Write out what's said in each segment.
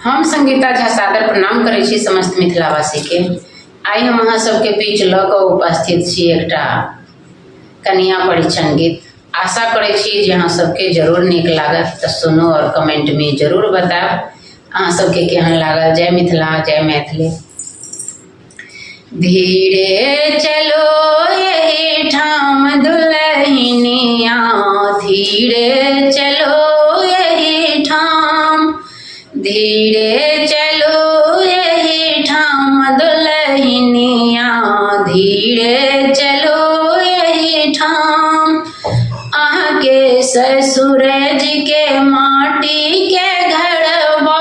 हम संगीता झा सादर प्रणाम करै छी समस्त मिथिलावासी के। आइ हम अहाँ सबके बीच लऽ कऽ उपस्थित छी एकटा कन्या परिछन गीत। आशा करै छी जे अहाँ सबके जरूर नीक लागत, तऽ सुनू और कमेंट में जरूर बतायब अहाँ सबके केहन लागल। जय मिथिला, जय मैथिली। धीरे चलो यही ठाम दुल्हनिया, धीरे चलो यही ठाम, धीरे चलो यही ठाम दुल्हनिया, धीरे चलो यही ठाम। अहाँ के ससुर जी के माटी के घरबा,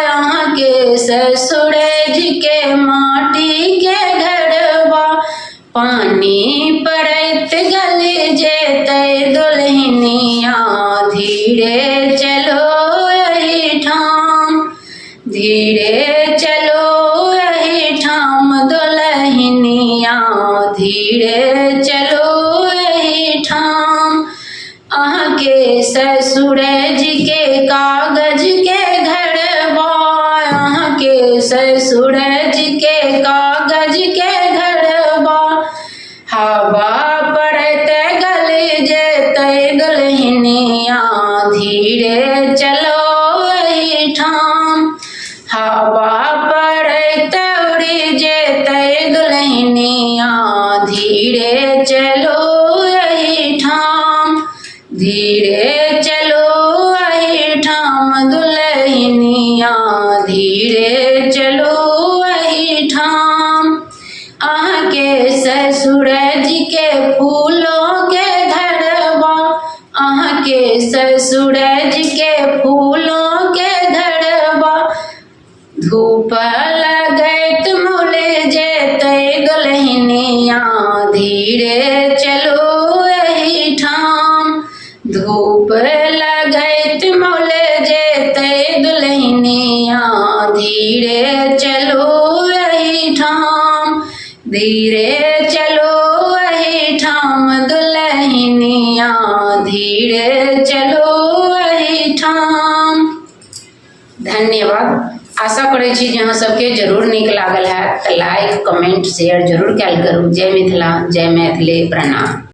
अहाँ के ससुर जी के माटी के घरबा, पानी पड़ैत गल जेतै दुल्हनिया, धीरे चलो यही ठाम, धीरे चलो यही ठाम दुल्हनिया, धीरे चलो यही ठाम। अहाँ के ससुर जी के कागज के घरबा, अहाँ के ससुर जी के कागज के घरबा, हवा पड़त गल जेतै दुल्हनिया, धीरे चलो यही ठाम, हवा पड़त उड़ जेतै दुल्हनिया, धीरे चलो यही ठाम, धीरे चलो यही ठाम दुल्हनिया, धीरे चलो यही ठाम। अहाँ के ससुर जी के फूलों के घरबा, अहाँ के ससुर जी के फूलों के घरबा, धूप लगैत मुल जेतै दुल्हनिया, धीरे चलो यही ठाम, धूप लगैत मुल जेतै दुल्हनिया, धीरे चलो यही ठाम, धीरे चलो यही ठाम दुल्हनिया, धीरे चलो यही ठाम। धन्यवाद। आशा करै छी जे अहाँ सबके जरूर नीक लागल है, तऽ लाइक कमेंट शेयर जरूर कैल करू। जय मिथिला, जय मैथिली, प्रणाम।